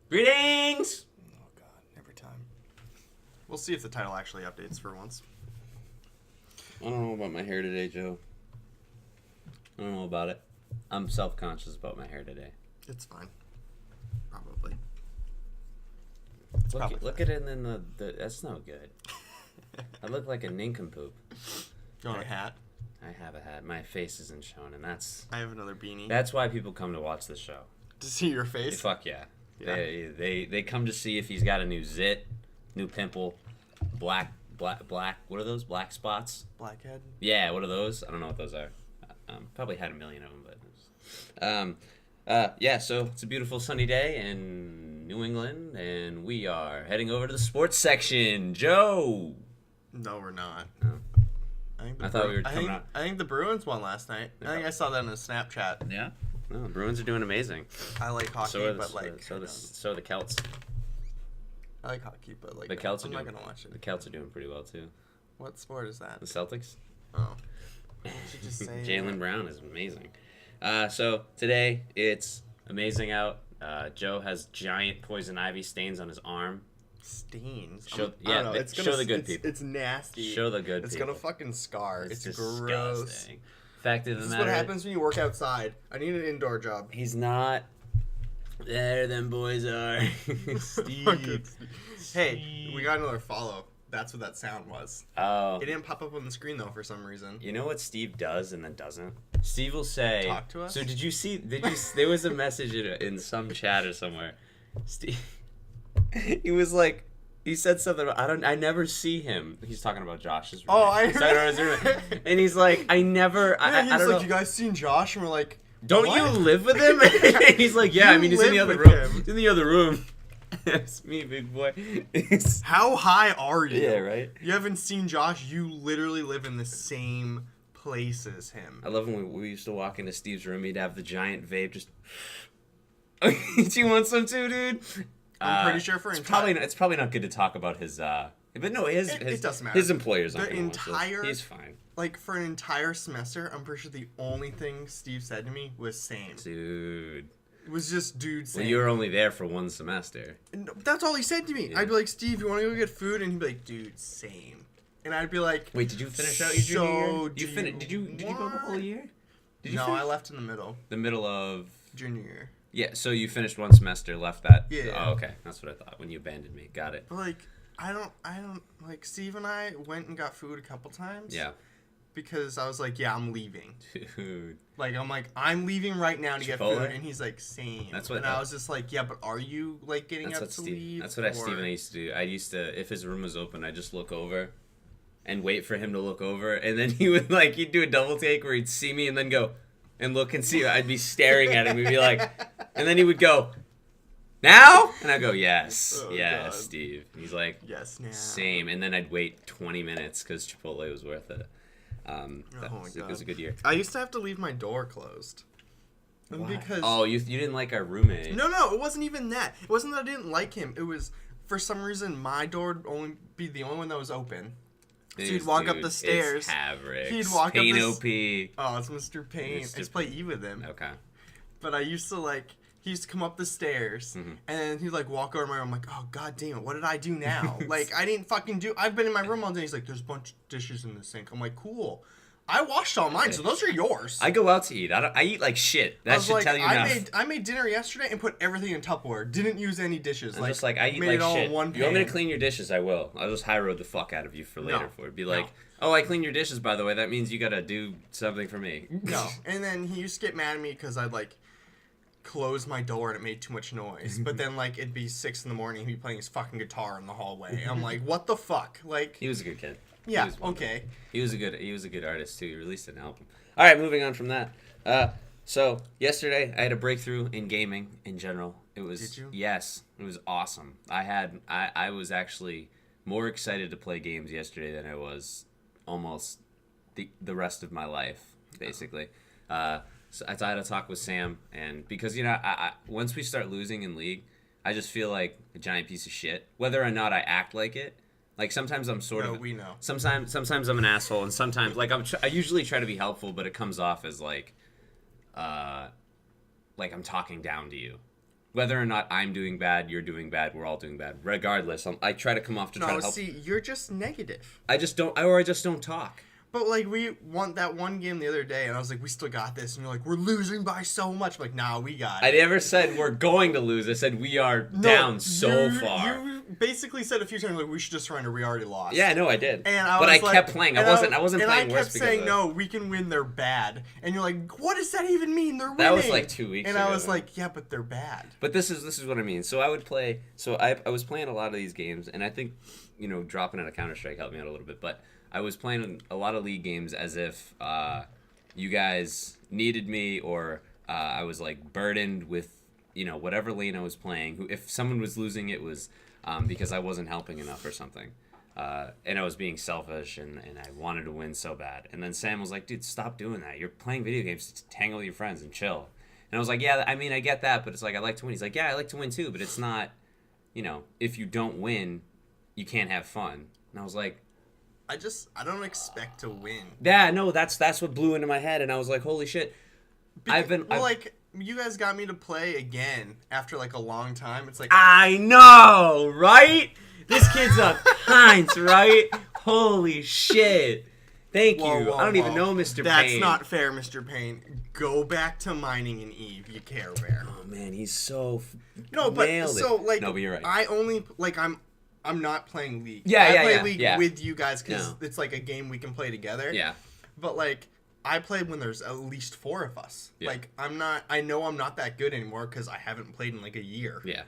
Greetings! Oh god, every time. We'll see if the title actually updates for once. I don't know about my hair today, Joe. I don't know about it. I'm self-conscious about my hair today. It's fine. Probably. Look at it in the that's no good. I look like a nincompoop. You want a hat? I have a hat. My face isn't shown, and that's I have another beanie. that's why people come to watch the show. To see your face? Fuck yeah. Yeah. They come to see if he's got a new zit, new pimple, black. What are those? Black spots? Blackhead? Yeah, what are those? I don't know what those are. Probably had a million of them, but yeah. So it's a beautiful sunny day in New England, and we are heading over to the sports section. Joe. No, we're not. No. I thought we were coming out. I think the Bruins won last night. I think I saw that in a Snapchat. Yeah. No, the Bruins are doing amazing. I like hockey, So are but like so are the Celts. I like hockey, but like The Celts I'm are not doing. gonna watch it. The Celts are doing pretty well too. What sport is that? The Celtics. Oh, you should just say Jaylen Brown is amazing. So today it's amazing out. Joe has giant poison ivy stains on his arm. Stains. Show- I yeah, don't know. but It's show the good people. It's nasty. Show the good It's people. gonna fucking scar. It's disgusting. gross. Fact of the This is matter, what happens when you work outside. I need an indoor job. he's not. There, them boys are. Steve. Hey, we got another follow. That's what that sound was. Oh, It didn't pop up on the screen though for some reason. you know what Steve does and then doesn't? Steve will say. Talk to us? So did you see? There was a message in some chat or somewhere. Steve. He was like. He said something about, I never see him. He's talking about Josh's roommate. Oh, I He's talking about his roommate. And he's like, I never, Yeah, he's I don't like, know. you guys seen Josh? And we're like, Don't what? you live with him? And he's like, yeah, You I mean, he's in the live other with room. him. He's in the other room. That's me, big boy. It's- How high are you? yeah, right? You haven't seen Josh. You literally live in the same place as him. I love when we used to walk into Steve's room. He'd have the giant vape just... Do you want some too, dude? I'm pretty sure for it's entire- probably not good to talk about his... But no, his It doesn't matter. His employers aren't The gonna watch this. entire- He's fine. Like, for an entire semester, I'm pretty sure the only thing Steve said to me was same. Dude. It was just dude Well, saying. you were only there for one semester. And that's all he said to me. Yeah. I'd be like, Steve, you want to go get food? And he'd be like, dude, same. And I'd be like, Wait, did you finish out your junior year? So Did you go the whole year? Did you no, finish? I left in the middle. The middle of... Junior year. Yeah, so you finished one semester, left that. Yeah. Oh, okay. That's what I thought when you abandoned me. Got it. But, like, I don't, like, Steve and I went and got food a couple times. Yeah. Because I was like, yeah, I'm leaving. Dude. Like, I'm leaving right now to get Chipotle? food. And he's like, same. That's what- and I was just like, yeah, but are you, like, getting That's up what to Steve. leave? That's what Steve and I used to do. I used to, if his room was open, I'd just look over, and wait for him to look over, and then he'd do a double take where he'd see me and then go, and look and see. I'd be staring at him. He'd be like, and then he would go, now, and I'd go, yes, Oh, yes, God. Steve. He's like, Yes, now. same, and then I'd wait 20 minutes because Chipotle was worth it. That my was, it God. was a good year. I used to have to leave my door closed. And Why? because Oh, you didn't like our roommate. No, it wasn't even that. It wasn't that I didn't like him. It was for some reason my door would only be the only one that was open. So he'd walk up the stairs. It's Havrix. He'd walk up Pain this- OP. Oh, it's Mr. Payne. I Mr. used to play E with him. Okay. But I used to like he used to come up the stairs Mhm. and then he'd like walk over my room. I'm like, oh god damn it, what did I do now? Like I didn't fucking do I've been in my room all day. He's like, there's a bunch of dishes in the sink. I'm like, cool. I washed all mine, so those are yours. I go out to eat. I eat like shit. I That was should like, tell you enough. I made dinner yesterday and put everything in Tupperware. Didn't use any dishes. I'm just like, I eat made like it all shit. in one You want me to pan. clean your dishes? I will. I'll just high road the fuck out of you for later No. for it. Be like, No. oh, I cleaned your dishes, by the way. That means you gotta do something for me. No. And then he used to get mad at me because I'd like close my door and it made too much noise. But then like it'd be 6 in the morning, he'd be playing his fucking guitar in the hallway. I'm like, what the fuck? Like, He was a good kid. He yeah, was wonderful. okay. He was a good artist too. He released an album. All right, moving on from that. So yesterday I had a breakthrough in gaming in general. It was Did you? Yes, it was awesome. I was actually more excited to play games yesterday than I was almost the rest of my life, basically. So I had a talk with Sam, and because I once we start losing in League, I just feel like a giant piece of shit, whether or not I act like it. Like sometimes I'm sort No, of. we know. Sometimes I'm an asshole, and sometimes like I usually try to be helpful, but it comes off as like I'm talking down to you. Whether or not I'm doing bad, you're doing bad, we're all doing bad. Regardless, I try to come off to try to help. See, you're just negative. I just don't talk. But, like, we won that one game the other day, and I was like, we still got this. And you're like, we're losing by so much. I'm like, nah, we got it. I never said we're going to lose. I said we are down so far. You basically said a few times, like, we should just surrender. We already lost. Yeah, no, I did. And but I kept playing. I wasn't playing worse. And I kept because saying, no, we can win, they're bad. And you're like, what does that even mean? They're winning. That was like 2 weeks ago. And I was like, yeah, but they're bad. But this is what I mean. So I would play. So I was playing a lot of these games, and I think, dropping out of Counter-Strike helped me out a little bit. But I was playing a lot of League games as if you guys needed me, or I was like burdened with whatever lane I was playing. If someone was losing, it was because I wasn't helping enough or something, and I was being selfish and I wanted to win so bad. And then Sam was like, "Dude, stop doing that. You're playing video games to hang out with your friends and chill." And I was like, "Yeah, I mean, I get that, but it's like I like to win." He's like, "Yeah, I like to win too, but it's not, if you don't win, you can't have fun." And I was like, I don't expect to win. Yeah, no, that's what blew into my head, and I was like, holy shit. Like, you guys got me to play again after, like, a long time. It's like... I know, right? This kid's a cunt, right? Holy shit. Thank you. I don't even know Mr. Payne. That's not fair, Mr. Payne. Go back to mining in Eve, you Care Bear. Oh, man, he's so... No, but, so, like... No, but you're right. I only... Like, I'm not playing League. Yeah, I play yeah, League yeah. with you guys because it's like a game we can play together. Yeah. But, like, I play when there's at least 4 of us. Yeah. Like, I know I'm not that good anymore because I haven't played in, like, a year. Yeah.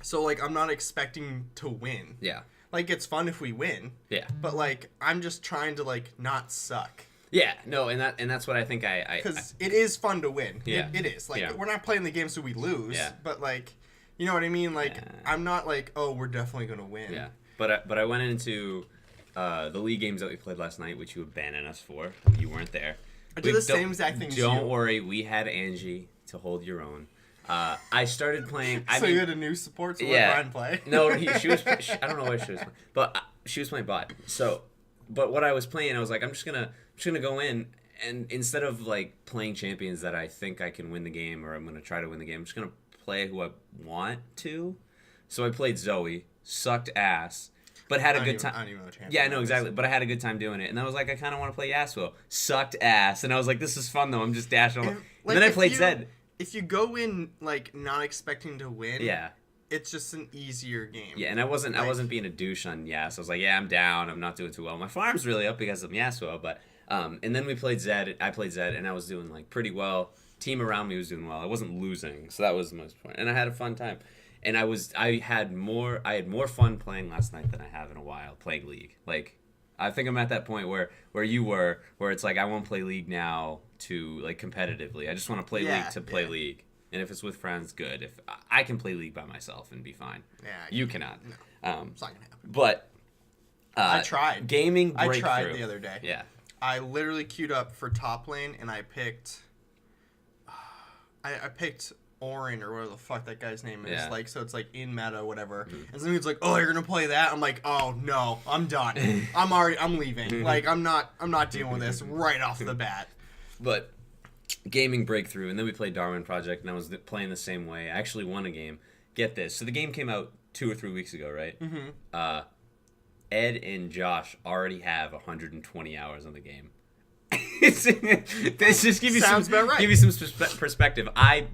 So, like, I'm not expecting to win. Yeah. Like, it's fun if we win. Yeah. But, like, I'm just trying to, like, not suck. Yeah, no, and that's what I think Because it is fun to win. Yeah. It is. Like, Yeah. we're not playing the game so we lose. Yeah. But, like, you know what I mean? Like, Yeah. I'm not like, oh, we're definitely going to win. Yeah. But I went into the League games that we played last night, which you abandoned us for. You weren't there. I did the same exact thing as you. Don't worry, we had Angie to hold your own. I started playing. You had a new support, so yeah. let Brian play? No, she was. I don't know where she was playing, but she was playing bot. So, but what I was playing, I was like, I'm just gonna go in, and instead of like playing champions that I think I can win the game, or I'm gonna try to win the game, I'm just gonna play who I want to. So I played Zoe, sucked ass, but had a good time. I don't even know what champion. Yeah, I know exactly, but I had a good time doing it. And I was like, I kind of want to play Yasuo. Sucked ass, and I was like, this is fun though. I'm just dashing. And then I played Zed. If you go in like not expecting to win, yeah, it's just an easier game. Yeah, and I wasn't being a douche on Yasuo. I was like, yeah, I'm down. I'm not doing too well. My farm's really up because of Yasuo, but and then we played Zed. I played Zed, and I was doing like pretty well. Team around me was doing well. I wasn't losing, so that was the most point. And I had a fun time. And I had more fun playing last night than I have in a while playing League. Like, I think I'm at that point where you were, where it's like I won't play League now to like competitively. I just want to play League to play League. And if it's with friends, good. If I can play League by myself and be fine. Yeah, you cannot. No, it's not gonna happen. But I tried. Gaming breakthrough. I tried the other day. Yeah. I literally queued up for top lane, and I picked. I picked Orin or whatever the fuck that guy's name is. Yeah. Like, so it's like in meta, whatever. Mm-hmm. And somebody's like, "Oh, you're gonna play that?" I'm like, "Oh no, I'm done. I'm leaving. Like, I'm not dealing with this right off the bat." But gaming breakthrough, and then we played Darwin Project, and I was playing the same way. I actually won a game. Get this. So the game came out 2 or 3 weeks ago, right? Mm-hmm. Ed and Josh already have 120 hours on the game. This just give you Sounds about right. Give you some perspective. I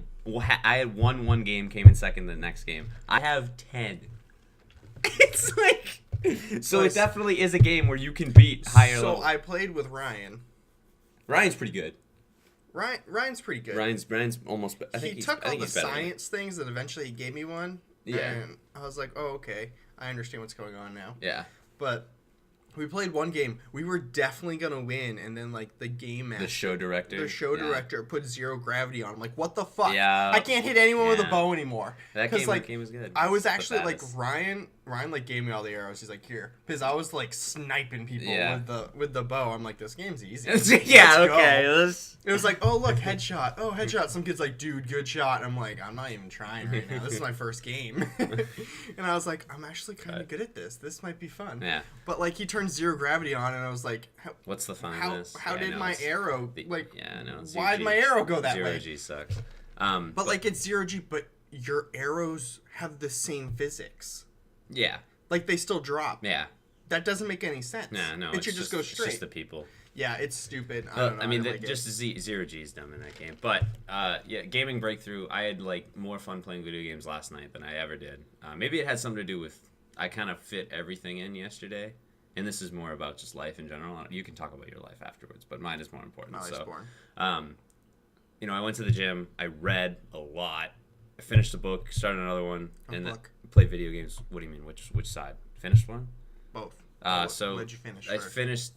had won one game, came in second the next game. I have 10. It's like so. It definitely is a game where you can beat higher level. So I played with Ryan. Ryan's pretty good. Ryan's pretty good. Ryan's almost. He took all the science things and eventually he gave me one. Yeah. And I was like, oh, okay. I understand what's going on now. Yeah. But we played one game. We were definitely going to win. And then, like, the game master. The show director put zero gravity on. I'm like, what the fuck? Yeah. I can't hit anyone with a bow anymore. That game was good. I was actually, like, Ryan, like, gave me all the arrows. He's like, here. Because I was, like, sniping people with the bow. I'm like, this game's easy. Yeah, okay. It was like, oh, look, headshot. Oh, headshot. Some kid's like, dude, good shot. And I'm like, I'm not even trying right now. This is my first game. And I was like, I'm actually kind of good at this. This might be fun. Yeah. But, like, he turned zero gravity on, and I was like, what's the fun in this? How did my arrow, like, yeah, I know. why did my arrow go that way? Zero G sucks. But, like, it's zero G, but your arrows have the same physics. Yeah. Like, they still drop. Yeah. That doesn't make any sense. No. It should just go straight. It's just the people. Yeah, it's stupid. I don't know. I mean, like just zero G is dumb in that game. But yeah, gaming breakthrough. I had like more fun playing video games last night than I ever did. Maybe it had something to do with I kind of fit everything in yesterday, and this is more about just life in general. You can talk about your life afterwards, but mine is more important. My life's boring. You know, I went to the gym. I read a lot. I finished a book, started another one, and then played video games. What do you mean? Which side? Finished one? Both. So what'd you finish I first? finished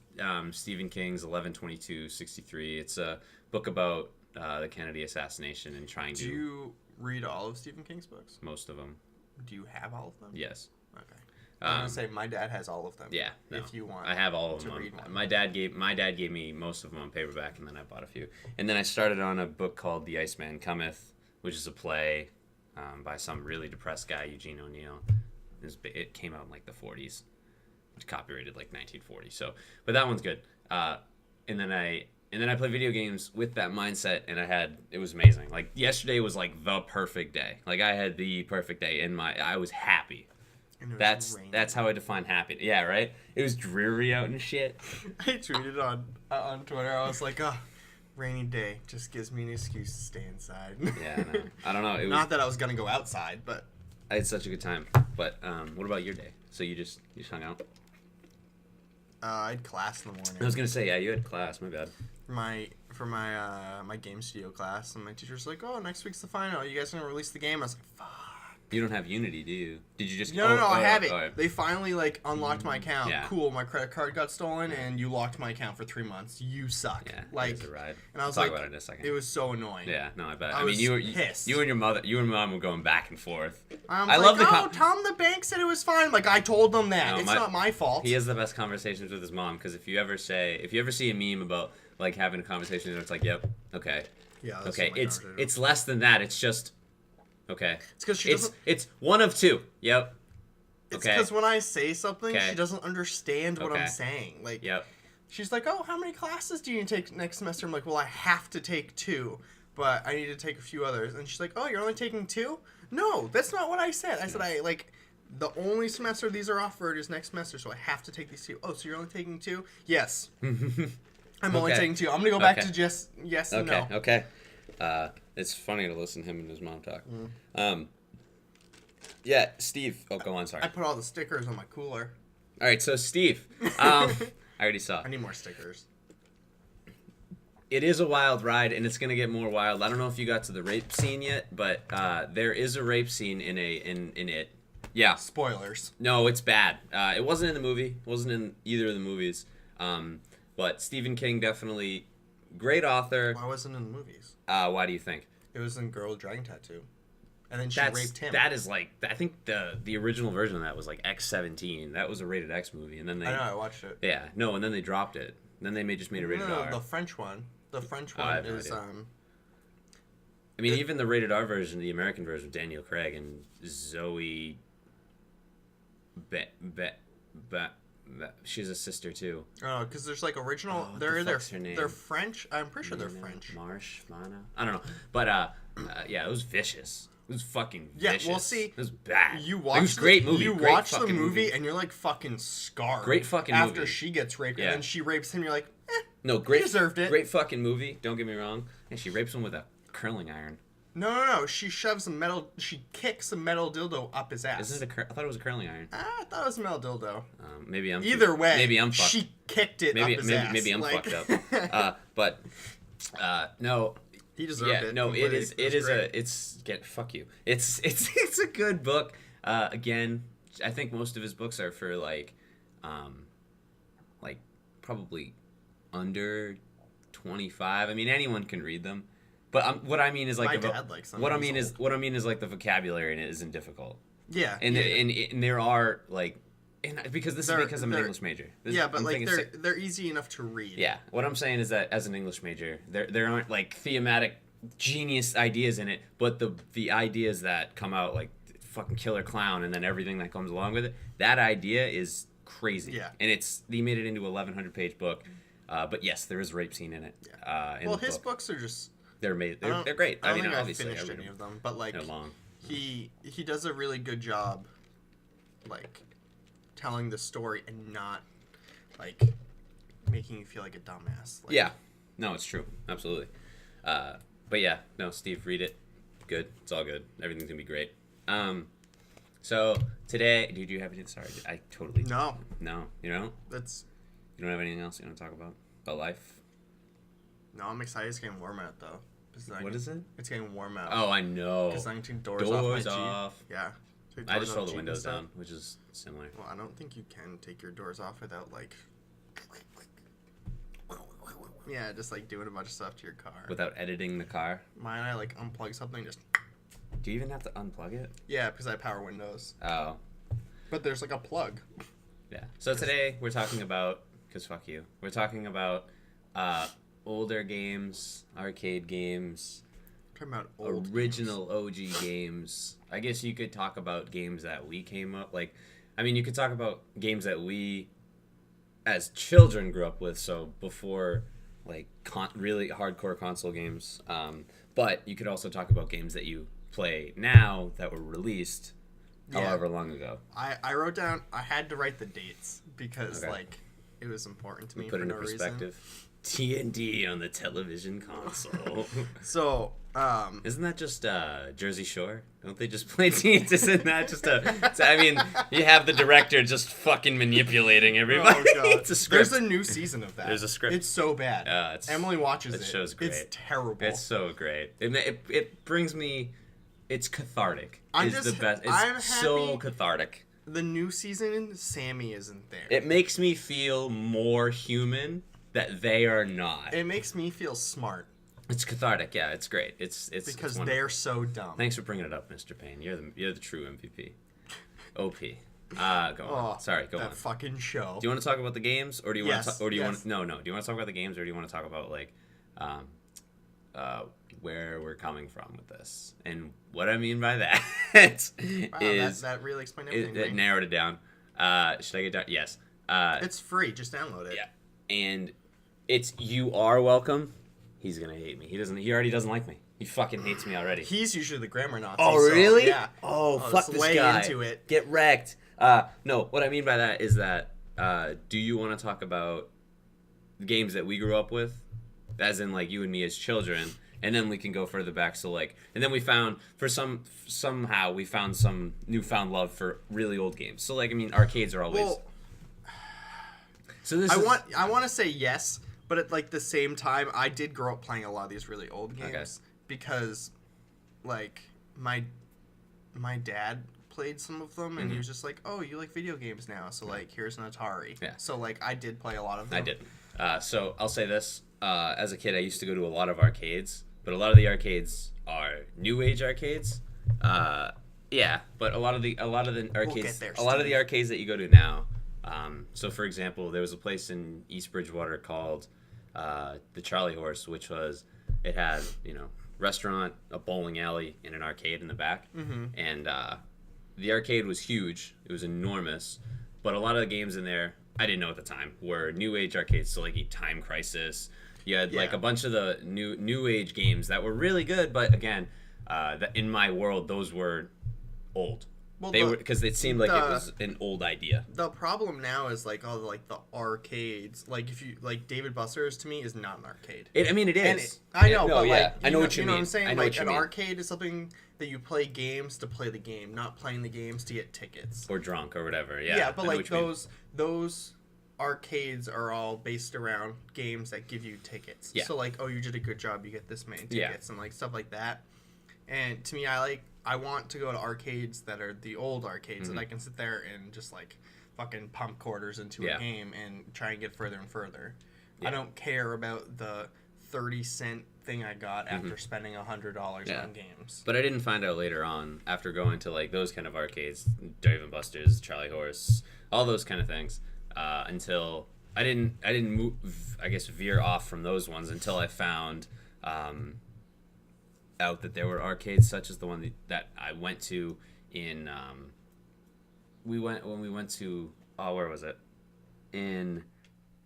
Stephen King's 11/22/63. It's a book about the Kennedy assassination and trying Do to you read all of Stephen King's books? most of them. Do you have all of them? Yes. Okay. I'm gonna say my dad has all of them. Yeah. No. If you want. I have all of to them. read one. My dad gave me most of them on paperback, and then I bought a few. And then I started on a book called The Iceman Cometh, which is a play by some really depressed guy, Eugene O'Neill. It came out in like the 40s. Copyrighted like 1940. So, but that one's good. And then I play video games with that mindset, and it was amazing. Like yesterday was like the perfect day. Like I had the perfect day I was happy. And it was raining. That's how I define happy. Yeah, right. It was dreary out and shit. I tweeted on Twitter. I was like, rainy day just gives me an excuse to stay inside. Yeah, I don't know. It was, Not that I was gonna go outside, but I had such a good time. But what about your day? So you just hung out? I had class in the morning. I was gonna say, yeah, you had class. My bad. For my game studio class, and my teacher's like, "Oh, next week's the final. You guys gonna release the game?" I was like, "Fuck." You don't have Unity, do you? Did you just? No, I have it. Right. They finally unlocked my account. Yeah. Cool. My credit card got stolen, and you locked my account for 3 months. You suck. Yeah, Like, it was a ride. and I was We'll like, talk about it in a second. it was so annoying. Yeah, no, I bet. I I mean, was you were pissed. you and your mom were going back and forth. I love tell them the bank said it was fine. Like, I told them that. No, it's not my fault. He has the best conversations with his mom because if you ever see a meme about like having a conversation and it's like, yep, okay, Yeah. That's okay, what my daughter did. it's less than that. It's just okay. It's because she doesn't. It's one of two. Yep. It's Okay. because when I say something, Okay. she doesn't understand what Okay. I'm saying. Like, Yep. she's like, "Oh, how many classes do you take next semester?" I'm like, "Well, I have to take 2, but I need to take a few others." And she's like, "Oh, you're only taking 2? No, that's not what I said. I said the only semester these are offered is next semester, so I have to take these 2. Oh, so you're only taking 2? Yes. I'm only Okay. taking 2. I'm gonna go back Okay. to just yes and Okay. no. Okay. It's funny to listen to him and his mom talk. Yeah, Steve. Oh, go on. Sorry. I put all the stickers on my cooler. All right. So Steve, I already saw. I need more stickers. It is a wild ride, and it's gonna get more wild. I don't know if you got to the rape scene yet, but there is a rape scene in it. Yeah. Spoilers. No, it's bad. It wasn't in the movie. It wasn't in either of the movies. But Stephen King definitely great author. Why wasn't it in the movies? Why do you think? It was in Girl with Dragon Tattoo. And then she raped him. That is like I think the original version of that was like X-17. That was a rated X movie, and then I know, I watched it. yeah, no, and then they dropped it. Then they just made a rated R. The French one. The French I one have no is idea. I mean, it- even the rated R version, the American version, with Daniel Craig and Zoe. She's a sister too. because there's like original. Oh, what they're the fuck's her name? they're French. I'm pretty sure they're French. Mana. I don't know, but yeah, it was vicious. It was fucking Yeah, vicious. well, see, it was bad. You it watch was a great movie. You great watch the fucking movie and you're like fucking scarred. Great fucking after movie. she gets raped Yeah. and then she rapes him. You're like, No, great. deserved it. Great fucking movie. Don't get me wrong. And she rapes him with a curling iron. no. She shoves a metal. She kicks a metal dildo up his ass. Isn't it I thought it was a curling iron. I thought it was a metal dildo. Maybe I'm. Either way, Maybe I'm fucked. She kicked it up his ass. Maybe I'm like, fucked up. But no. he deserved Yeah, it. no. It is. It is great. fuck you. It's a good book. Again, I think most of his books are for like probably under 25. I mean, anyone can read them. But what I mean is like My dad likes them. what I He's mean is old. what I mean is like the vocabulary in it isn't difficult. Yeah. And yeah. and there are like because this is They're- because I'm an they're- English major. But I'm like thinking they're easy enough to read. yeah, what I'm saying is that as an English major, there aren't like thematic genius ideas in it, but the ideas that come out like fucking killer clown and then everything that comes along with it, that idea is crazy. Yeah. And they made it into a 1100 page book. But yes, there is a rape scene in it. Yeah. In Well, the his book. books are just. They're made. I don't- They're great. I don't mean, think I've obviously, finished I read any them. of them, but like They're long. he does a really good job, like, telling the story and not, like, making you feel like a dumbass. Like, Yeah. No, it's true. Absolutely. But yeah, no, Steve, read it. Good. It's all good. Everything's gonna be great. So today, do you have anything? Sorry, I totally. No. No, you don't. That's. You don't have anything else you want to talk about life? No, I'm excited. It's getting warm out though. What is it? It's getting warm out. Oh, I know. Because I can take doors Doors off. off. Yeah. I just roll the windows down, which is similar. Well, I don't think you can take your doors off without like. Yeah, just like doing a bunch of stuff to your car. Without editing the car. Mine, I like unplug something, just. Do you even have to unplug it? Yeah, because I have power windows. Oh. But there's like a plug. Yeah. So today we're talking about, because fuck you, we're talking about older games, arcade games, Talking about old original OG games. I guess you could talk about games that we came up, like, I mean, you could talk about games that we, as children, grew up with, so before, like, really hardcore console games. But you could also talk about games that you play now that were released however long ago. I wrote down, I had to write the dates because, Okay. like, it was important to me Put for into no perspective. T&D on the television console. reason. So, Isn't that just Jersey Shore? Don't they just play T&D? Isn't that just I mean, you have the director just fucking manipulating everybody. oh god, It's a script. there's a new season of that. There's a script. It's so bad. Emily watches it. That show's great. It's terrible. It's so great. It brings me. It's cathartic. I'm It's just- the best. It's I'm so happy- cathartic. The new season, Sammy isn't there. It makes me feel more human that they are not. It makes me feel smart It's cathartic. Yeah, it's great. It's because it's wonderful. they're so dumb. Thanks for bringing it up, Mr. Payne. You're the true MVP. OP. Go on. Sorry, go that on. fucking show. Do you want to talk about the games, or do you want Yes, to? Or do you yes. want? No. Do you want to talk about the games, or do you want to talk about like, where we're coming from with this? And what I mean by that Wow, is that really explained everything. it to me. narrowed it down. Should I get down? Yes. It's free. Just download it. Yeah. And it's you are welcome. He's gonna hate me. He already doesn't like me. He fucking hates me already. He's usually the grammar Nazi. Oh, so, really? Yeah. Oh, fuck fuck this this way guy. into it. Get wrecked. No, what I mean by that is that do you want to talk about the games that we grew up with, as in like you and me as children, and then we can go further back. So like, and then we found somehow we found some newfound love for really old games. So like, I mean, arcades are always. Well, So this I is, want to say yes, but at like the same time, I did grow up playing a lot of these really old games Okay. because, like, my dad played some of them, and he was just like, "Oh, you like video games now? So like, here's an Atari." Yeah. So like, I did play a lot of them. I didn't. So I'll say this: as a kid, I used to go to a lot of arcades, but a lot of the arcades are new age arcades. Yeah, but a lot of the arcades, get there, a lot of Steve. the arcades that you go to now. So for example, there was a place in East Bridgewater called the Charlie Horse, which it had restaurant, a bowling alley, and an arcade in the back. Mm-hmm. And the arcade was huge; it was enormous. But a lot of the games in there, I didn't know at the time, were new age arcades. So like Time Crisis, you had like Yeah. a bunch of the new age games that were really good. But again, in my world, those were old. Well, They were because it seemed like it was an old idea. The problem now is like all the arcades. Like if you like David Buster's to me is not an arcade. I mean, it is. And I know, No, but yeah. like I know what you you know mean. what I'm saying. I know Like what you an mean. arcade is something that you play games to play the game, not playing the games to get tickets. Or drunk or whatever. Yeah. Yeah, but I know like what you mean. those arcades are all based around games that give you tickets. Yeah. So like, oh, you did a good job, you get this many Yeah. tickets and like stuff like that. And to me, I want to go to arcades that are the old arcades that I can sit there and just like fucking pump quarters into Yeah. a game and try and get further and further. Yeah. I don't care about the 30-cent thing I got after spending $100 Yeah. on games. But I didn't find out later on, after going to like those kind of arcades, Dave and Buster's, Charlie Horse, all those kind of things, until I didn't move, I guess, veer off from those ones until I found out that there were arcades such as the one that I went to in we went to where was it? In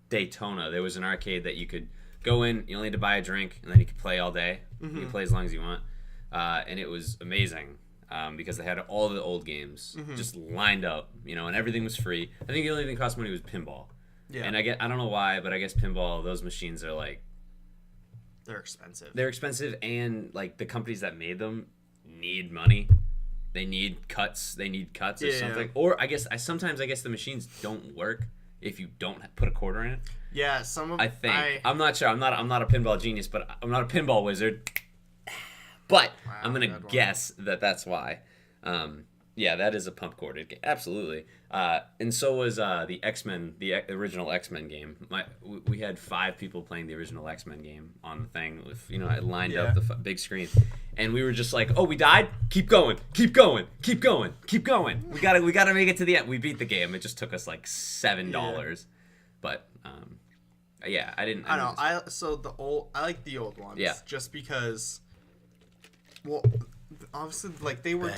Daytona. There was an arcade that you could go in, you only had to buy a drink, and then you could play all day. You could play as long as you want. And it was amazing. because they had all the old games just lined up, and everything was free. I think the only thing that cost money was pinball. Yeah. And I don't know why, but I guess pinball, those machines are like, they're expensive. they're expensive, and like the companies that made them need money. They need cuts. Or something. Or sometimes the machines don't work if you don't put a quarter in it. Yeah, I'm not sure. I'm not a pinball genius, but I'm not a pinball wizard. But wow, I'm gonna guess that that's why. Yeah, that is a pump corded game. Absolutely. And so was the X-Men, the original X-Men game. We had 5 people playing the original X-Men game on the thing with, it lined up the big screen. And we were just like, oh, we died? Keep going. We gotta make it to the end. We beat the game. It just took us like $7. Yeah. But yeah, I didn't. I know. I like the old ones. Yeah. Just because, well, obviously, like they were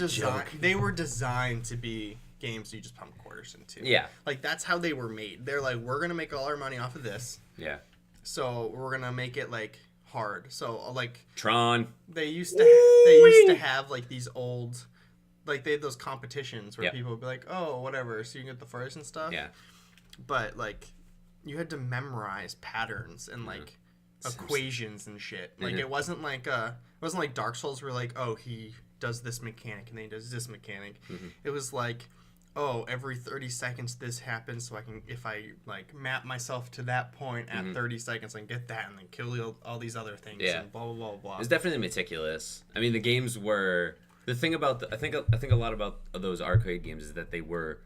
designed to be games you just pump quarters into. Yeah. Like that's how they were made. They're like, we're gonna make all our money off of this. Yeah. So we're gonna make it like hard. So like Tron. They used to have like these old, like they had those competitions where people would be like, oh, whatever, so you can get the first and stuff. Yeah. But like, you had to memorize patterns and like equations and shit. Like it wasn't like Dark Souls where like, oh, he does this mechanic and then he does this mechanic. It was like, oh, every 30 seconds this happens, so if I like map myself to that point at 30 seconds and get that and then kill all these other things and blah blah blah blah. It's definitely meticulous. I mean, the games were the thing about I think a lot about those arcade games is that they were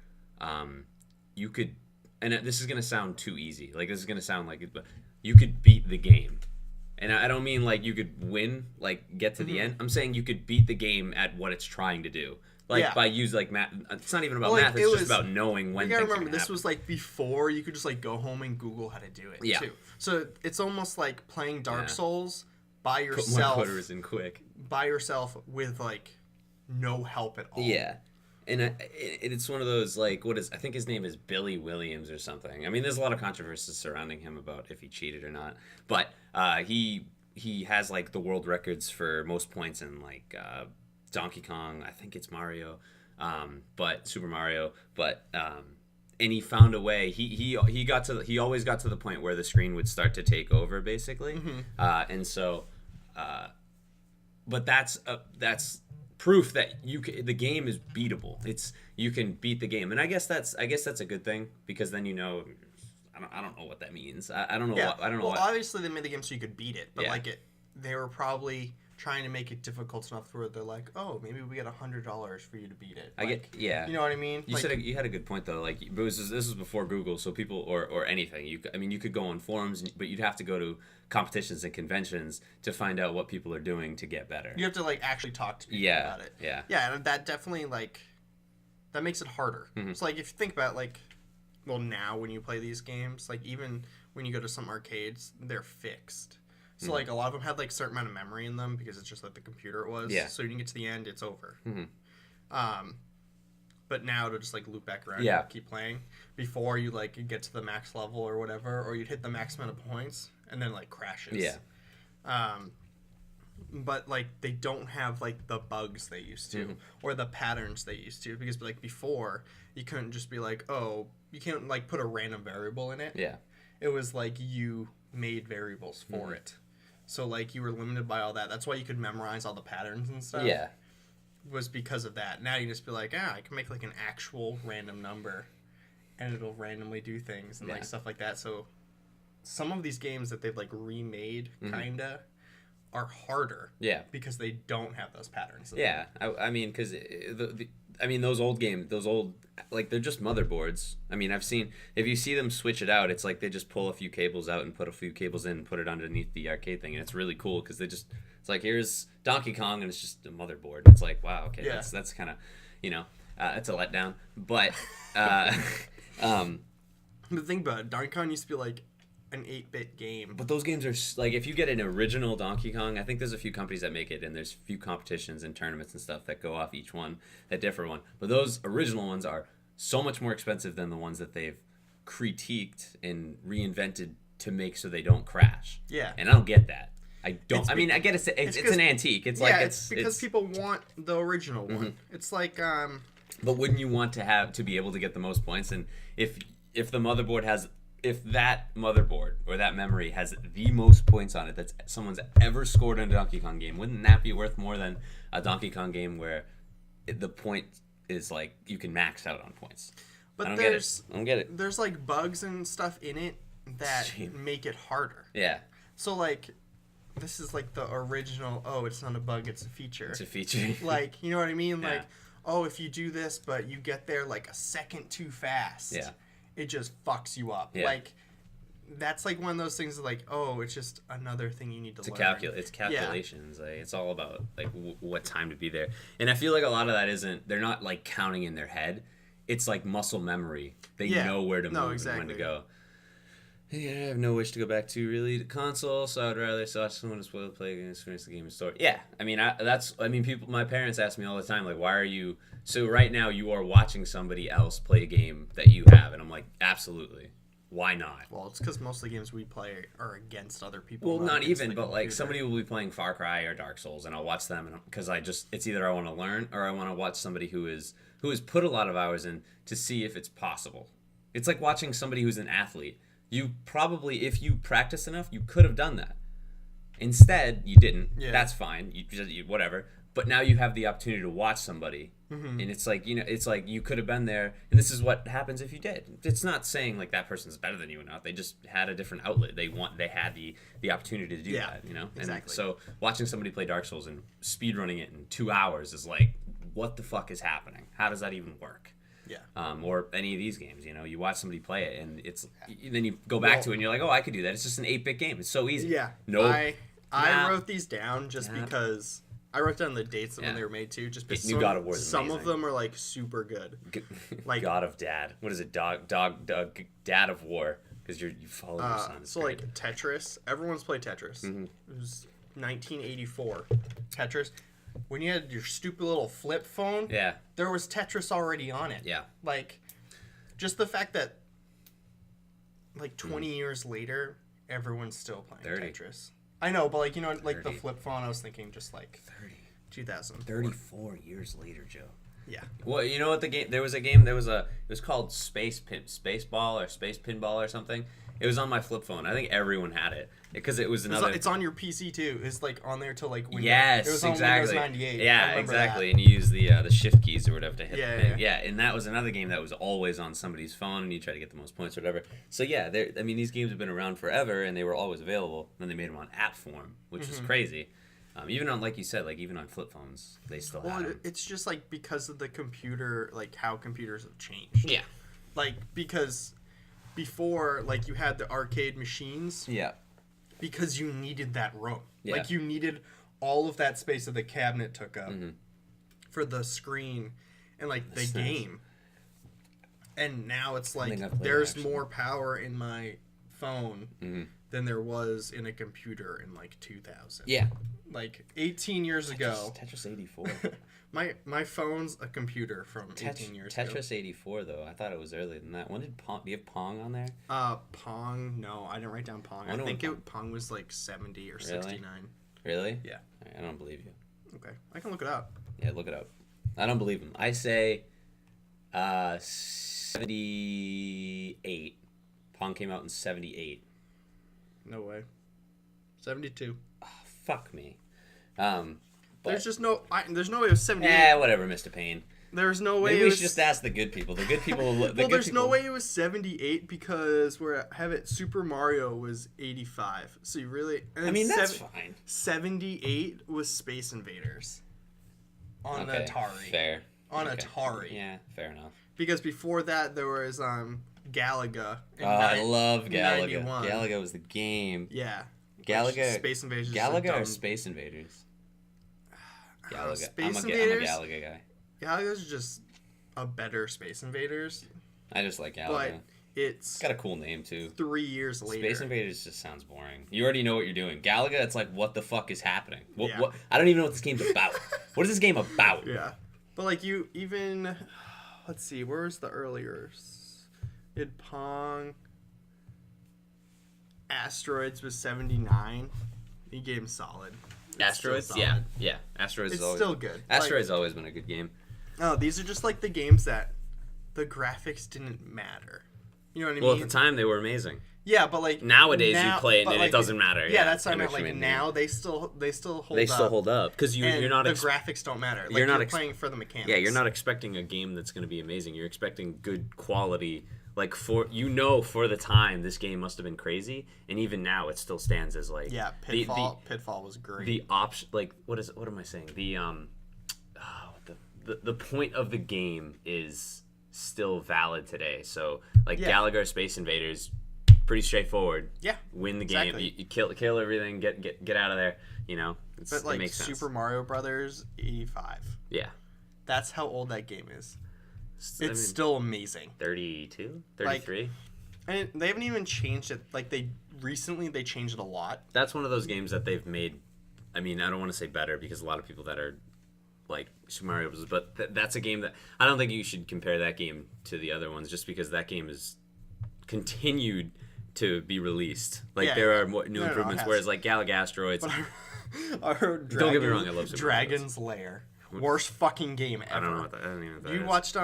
you could, and this is gonna sound too easy. Like this is gonna sound like it, but you could beat the game. And I don't mean like you could win, like get to the end. I'm saying you could beat the game at what it's trying to do. Like by use like math. It's not even about math. It's just about knowing when. You gotta remember, this was like before you could just like go home and Google how to do it. Yeah. Too. So it's almost like playing Dark Souls by yourself. Put more quarters in quick. By yourself with like no help at all. Yeah. And it's one of those like I think his name is Billy Williams or something. I mean, there's a lot of controversy surrounding him about if he cheated or not. But he has like the world records for most points in like Donkey Kong. I think it's Mario, but Super Mario. But and he found a way. He always got to the point where the screen would start to take over basically. And so, but that's proof that the game is beatable. You can beat the game, and I guess that's a good thing because then I don't know what that means. I don't know. Yeah. I don't know. Well, obviously they made the game so you could beat it, but they were probably trying to make it difficult enough where they're like, oh, maybe we get $100 for you to beat it. You know what I mean? You said you had a good point though. Like this was before Google, so people or anything. You could go on forums, but you'd have to go to competitions and conventions to find out what people are doing to get better. You have to like actually talk to people about it. Yeah, and that definitely like that makes it harder. So like if you think about like, well, now when you play these games, like even when you go to some arcades, they're fixed. So like a lot of them had like a certain amount of memory in them because it's just like the computer it was. Yeah. So when you get to the end, it's over. But now to just like loop back around and keep playing before you like get to the max level or whatever, or you'd hit the max amount of points and then like crashes. Yeah. But like they don't have like the bugs they used to or the patterns they used to, because like before you couldn't just be like, oh, you can't like put a random variable in it. Yeah. It was like you made variables for it. So, like, you were limited by all that. That's why you could memorize all the patterns and stuff. Yeah. Was because of that. Now you just be like, I can make, like, an actual random number, and it'll randomly do things and, like, stuff like that. So, some of these games that they've, like, remade, kinda, are harder. Yeah. Because they don't have those patterns. Yeah. I mean, because those old games, like, they're just motherboards. I mean, if you see them switch it out, it's like they just pull a few cables out and put a few cables in and put it underneath the arcade thing. And it's really cool because it's like, here's Donkey Kong and it's just a motherboard. It's like, wow, okay, that's kind of, it's a letdown. But, the thing about it, Donkey Kong used to be like an 8-bit game. But those games are, like, if you get an original Donkey Kong, I think there's a few companies that make it, and there's a few competitions and tournaments and stuff that go off each one, that differ one. But those original ones are so much more expensive than the ones that they've critiqued and reinvented to make so they don't crash. Yeah. And I don't get that. I don't. It's I mean, I get it's an antique. It's like it's because people want the original one. It's like But wouldn't you want to be able to get the most points? And if the motherboard has, if that motherboard or that memory has the most points on it that someone's ever scored in a Donkey Kong game, wouldn't that be worth more than a Donkey Kong game where the point is like you can max out on points? But I don't get it. I don't get it. There's like bugs and stuff in it that make it harder. Yeah. So like, this is like the original. Oh, it's not a bug; it's a feature. It's a feature. Like, you know what I mean? Yeah. Like, oh, if you do this, but you get there like a second too fast. Yeah. It just fucks you up. Yeah. Like, that's like one of those things that like, oh, it's just another thing you need to learn. It's calculations. Like, it's all about like what time to be there. And I feel like a lot of that isn't. They're not like counting in their head. It's like muscle memory. They know where to move and when to go. Yeah, I have no wish to go back to really the console, so I'd rather watch someone who's willing to play and experience the game and story. Yeah, I mean, people. My parents ask me all the time, like, why are you? So right now you are watching somebody else play a game that you have, and I'm like, absolutely. Why not? Well, it's because most of the games we play are against other people. Well, not even, but like somebody will be playing Far Cry or Dark Souls, and I'll watch them, and because it's either I want to learn or I want to watch somebody who has put a lot of hours in to see if it's possible. It's like watching somebody who's an athlete. You probably, if you practice enough, you could have done that. Instead, you didn't. Yeah. That's fine. You whatever. But now you have the opportunity to watch somebody, and it's like it's like you could have been there, and this is what happens if you did. It's not saying like that person's better than you or not. They just had a different outlet. They had the opportunity to do that. Exactly. And so watching somebody play Dark Souls and speedrunning it in 2 hours is like, what the fuck is happening? How does that even work? Yeah. Or any of these games, you watch somebody play it, and then you go back to it, and you're like, oh, I could do that. It's just an 8-bit game. It's so easy. Yeah. No. I wrote these down just because I wrote down the dates of when they were made too. Just because some of them are like super good. Like God of Dad. What is it? Dad of War. Because you follow your son. So great. Like Tetris. Everyone's played Tetris. Mm-hmm. It was 1984. Tetris. When you had your stupid little flip phone, there was Tetris already on it. Yeah. Like, just the fact that, like, 20 years later, everyone's still playing Tetris. I know, but, like, like 30. The flip phone, I was thinking just, like, 2000. 34 years later, Joe. Yeah. Well, you know what there was a game, it was called Space Ball or Space Pinball or something. It was on my flip phone. I think everyone had it because it was another. It's on your PC too. It's like on there till like Windows. Yes, it was on exactly. Windows 98. Yeah, exactly. That. And you use the shift keys or whatever to hit the thing. Yeah. And that was another game that was always on somebody's phone, and you try to get the most points or whatever. So yeah, I mean these games have been around forever, and they were always available. Then they made them on app form, which is crazy. Even on, like you said, like even on flip phones, they still have them. It's just like because of the computer, like how computers have changed. Yeah. Like because before, like you had the arcade machines. Yeah. Because you needed that room. Yeah. Like you needed all of that space that the cabinet took up for the screen and like the game. And now it's like there's more power in my phone than there was in a computer in like 2000. Yeah. Like 18 years ago. Tetris 84. my phone's a computer from 18 years ago. Tetris 84 though. I thought it was earlier than that. When did Pong? Do you have Pong on there? Pong. No, I didn't write down Pong. I think Pong was like 70 or 69. Really? Yeah. I don't believe you. Okay, I can look it up. Yeah, look it up. I don't believe him. I say 78. Pong came out in 78. No way. 72. Oh, fuck me. There's just no. There's no way it was 78. Whatever, Mr. Payne. There's no way. Maybe we should just ask the good people. The good people. No way it was 78 because Super Mario was 85. So you really. I mean, that's fine. 78 was Space Invaders. On Atari. Fair. On Atari. Yeah, fair enough. Because before that there was Galaga. I love Galaga. 91. Galaga was the game. Yeah. Galaga. Space Invaders. Galaga or Space Invaders? Galaga. Space Invaders. I'm a Galaga guy. Galaga's just a better Space Invaders. I just like Galaga. But it's got a cool name too. 3 years later. Space Invaders just sounds boring. You already know what you're doing. Galaga, it's like, what the fuck is happening? What? I don't even know what this game's about. What is this game about? Yeah. But like you even, let's see, where was the earlier? Did Pong. Asteroids was 79. E-game's solid. It's Asteroids, still yeah, solid. yeah. Asteroids It's is always still good. Asteroids always been a good game. No, these are just like the games that the graphics didn't matter. You know what I Well, mean? at the time they were amazing. Yeah, but like Nowadays you play it but, and like, it doesn't matter. Yeah, that's what I know meant. what you Like mean. now they still hold They up. still hold up because And you're not the graphics don't matter. Like, not you're playing for the mechanics. yeah, you're not expecting a game that's going to be amazing. You're expecting good quality. Like for the time, this game must have been crazy, and even now it still stands as like Yeah, Pitfall was great. the option. Like what am I saying? The point of the game is still valid today. So like Yeah. Galaga Space Invaders, pretty straightforward. Yeah, Win the exactly. game. You kill everything. Get out of there. You know. But like it makes sense. Super Mario Brothers 85. Yeah. That's how old that game is. I It's mean, still amazing. 32, Like, 33. And they haven't even changed it. Like they changed it a lot. That's one of those games that they've made. I mean, I don't want to say better because a lot of people that are like Super Mario Bros. But that's a game that I don't think you should compare that game to the other ones just because that game is continued to be released. Like Yeah. there are new No, it improvements. has. Whereas like Galaga Asteroids, I heard Don't get me wrong, I love Super Mario Dragon's Lair. Worst fucking game ever. I don't know what that. I don't even know what that You is. watched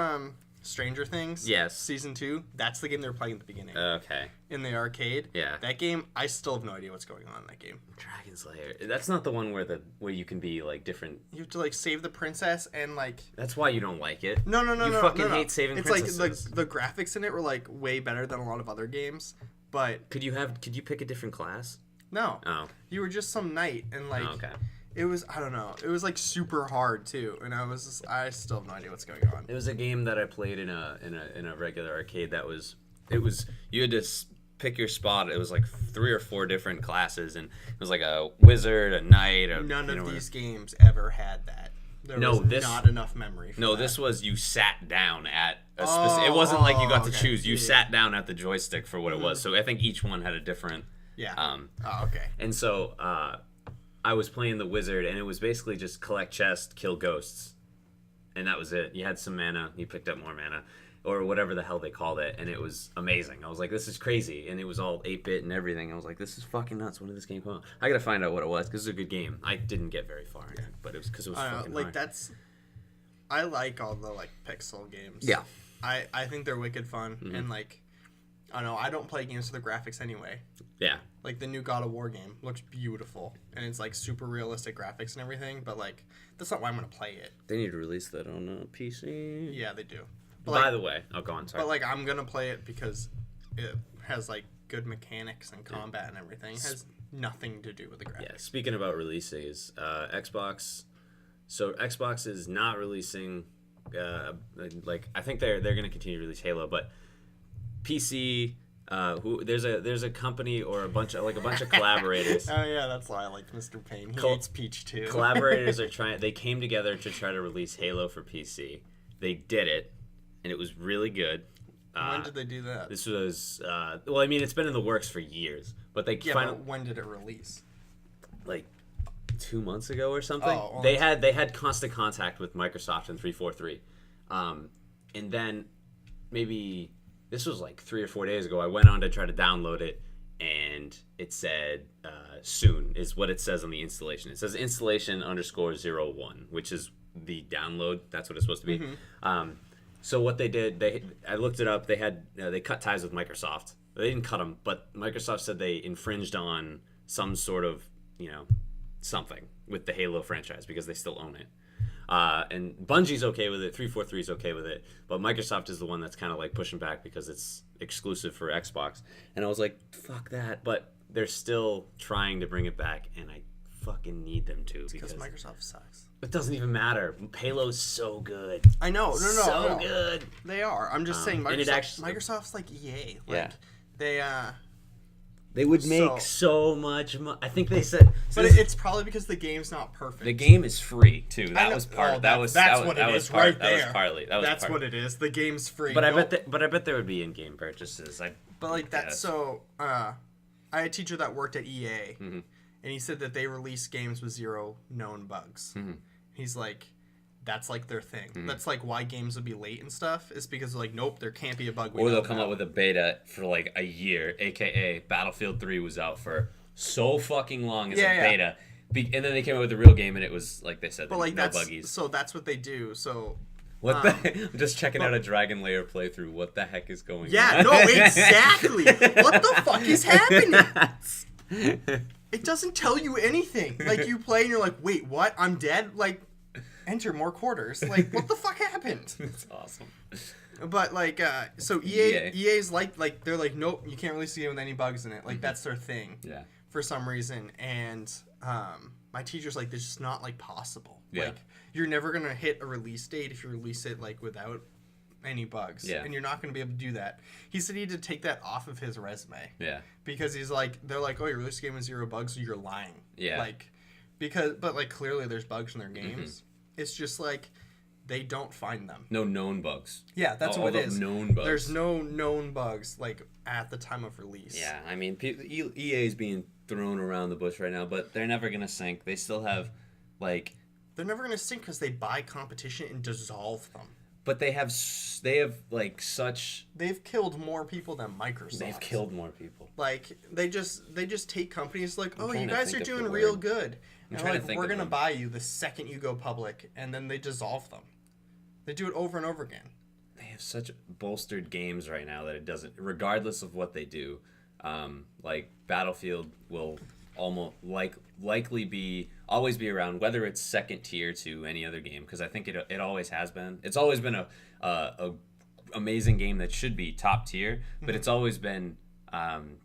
Stranger Things? Yes. Season 2? That's the game they were playing at the beginning. Okay. In the arcade. Yeah. That game, I still have no idea what's going on in that game. Dragon's Lair. That's not the one where you can be like different. You have to like save the princess and like That's why you don't like it. no You fucking hate saving It's princesses. like the graphics in it were like way better than a lot of other games, but Could you pick a different class? no. Oh. You were just some knight and like Okay. it was I don't know. It was like super hard too, and I still have no idea what's going on. It was a game that I played in a regular arcade. You had to pick your spot. It was like 3 or 4 different classes, and it was like a wizard, a knight. None of these games ever had that. There No, was this- not enough memory. For No, that. this was you sat down at a Oh, specific. It wasn't like you got to okay. choose. You Yeah. sat down at the joystick for what it was. So I think each one had a different. Yeah. Um, okay. and so I was playing the wizard, and it was basically just collect chests, kill ghosts, and that was it. You had some mana, you picked up more mana, or whatever the hell they called it, and it was amazing. I was like, this is crazy, and it was all 8-bit and everything. I was like, this is fucking nuts. When did this game come out? I gotta find out what it was because it's a good game. I didn't get very far in it, but it was because it was fucking Like hard. that's. I like all the like pixel games. Yeah. I think they're wicked fun and like. I don't know. I don't play games for the graphics anyway. Yeah. Like the new God of War game looks beautiful and it's like super realistic graphics and everything, but like that's not why I'm gonna play it. They need to release that on PC. Yeah, they do. But By like, the way, go on, sorry. but like I'm gonna play it because it has like good mechanics and combat and everything. It has nothing to do with the graphics. Yeah, speaking about releases, Xbox. So Xbox is not releasing. Like I think they're going to continue to release Halo, but PC. There's a company or a bunch of collaborators. Oh yeah, that's why I like Mr. Payne. He hates Peach too. Collaborators are trying. They came together to try to release Halo for PC. They did it, and it was really good. When did they do that? This was well, I mean, it's been in the works for years, but they Yeah, finally but when did it release? like 2 months ago or something. Oh, well, they had constant contact with Microsoft and 343, and then maybe this was like 3 or 4 days ago. I went on to try to download it, and it said soon is what it says on the installation. It says installation _01, which is the download. That's what it's supposed to be. So what they did, I looked it up. They had they cut ties with Microsoft. They didn't cut them, but Microsoft said they infringed on some sort of something with the Halo franchise because they still own it. And Bungie's okay with it, 343 is okay with it, but Microsoft is the one that's kind of like pushing back because it's exclusive for Xbox. And I was like, fuck that, but they're still trying to bring it back, and I fucking need them to Because Microsoft sucks. it doesn't even matter. Halo's so good. I know. No, So good. They are. I'm just saying. and it Microsoft's like EA. Like, Yeah. They They would make So- so much money. I think they said, But it's probably because the game's not perfect. the game is free too. I That know. was part. Oh, that was that's that what was, that it was is part, right That was there. partly. That was That's part. what it is. The game's free. But Nope. I bet there would be in-game purchases. But like that, Yes. so I had a teacher that worked at EA, Mm-hmm. and he said that they release games with 0 known bugs. Mm-hmm. He's like, that's like their thing. That's like why games would be late and stuff. Is because like, nope, there can't be a bug. Or they'll come out with a beta for like a year, aka Battlefield 3 was out for so fucking long as Yeah, a yeah. beta. And then they came out with the real game, and it was like they said, But like no that's buggies. so that's what they do. So What the? I'm just checking out a Dragon Lair playthrough. What the heck is going yeah, on? no, exactly. What the fuck is happening? It doesn't tell you anything. Like you play and you're like, wait, what? I'm dead. Like, enter more quarters. Like, what the fuck happened? It's awesome. But like, so EA's like they're like, nope, you can't release the game with any bugs in it. Like that's their thing. Yeah. For some reason, and my teacher's like, "This is not like possible. Yeah. Like, you're never gonna hit a release date if you release it like without any bugs. Yeah. And you're not gonna be able to do that." He said he had to take that off of his resume. Yeah. Because he's like, they're like, "Oh, you released a game with 0 bugs, so you're lying." Yeah. Like, but like clearly there's bugs in their games. It's just like they don't find them. No known bugs. Yeah, that's All what it the is. known bugs. There's no known bugs like at the time of release. Yeah, I mean, EA is being thrown around the bush right now, but they're never gonna sink. They still have, like, They're never gonna sink because they buy competition and dissolve them. but they have like such. They've killed more people than Microsoft. They've killed more people. Like they just take companies like, oh, you trying to guys think are of the doing real word. good, I'm and trying to like think we're of gonna them. buy you the second you go public, and then they dissolve them. They do it over and over again. They have such bolstered games right now that it doesn't, regardless of what they do. Like Battlefield will likely always be around, whether it's second tier to any other game, because I think it always has been. It's always been a amazing game that should be top tier, but it's always been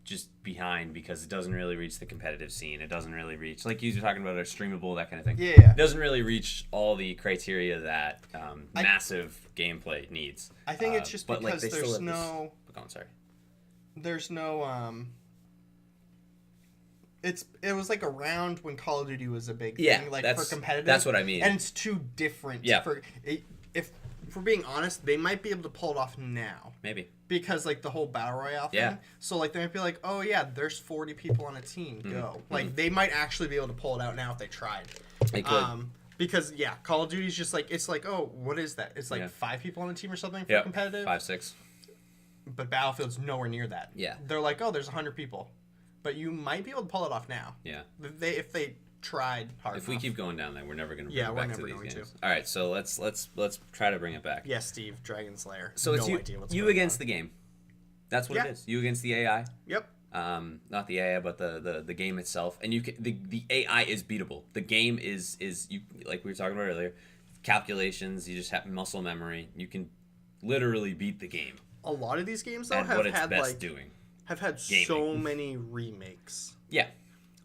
just behind because it doesn't really reach the competitive scene. It doesn't really reach, like you were talking about, a streamable, that kind of thing. Yeah. It doesn't really reach all the criteria that massive gameplay needs. I think it's just but, like, because they still there's have this- no Oh, I'm sorry. there's no it was like around when Call of Duty was a big Yeah, thing, like that's- for competitive. that's what I mean. And it's too different. Yeah. If we're being honest, they might be able to pull it off now Maybe. because like the whole battle royale thing. Yeah. So like they might be like, oh yeah, there's 40 people on a team. Go. Like they might actually be able to pull it out now if they tried. They could. Because yeah, Call of Duty's just like, it's like, oh, what is that? It's like Yeah. 5 people on a team or something for Yeah. competitive. 5, 6. But Battlefield's nowhere near that. Yeah. They're like, oh, there's 100 people. But you might be able to pull it off now. Yeah. If they tried hard If we enough. keep going down there, we're never going to bring Yeah, it we're back never to these going games. to. All right, so let's try to bring it back. Yes, Steve, Dragon Slayer. So it's no you, idea what's you going against on. the game. That's what Yeah. it is. You against the AI. Yep. Not the AI, but the game itself. And you can, the AI is beatable. The game is you, like we were talking about earlier, calculations. You just have muscle memory. You can literally beat the game A lot of these games though at have what it's had best like doing. have had Gaming. so many remakes. Yeah.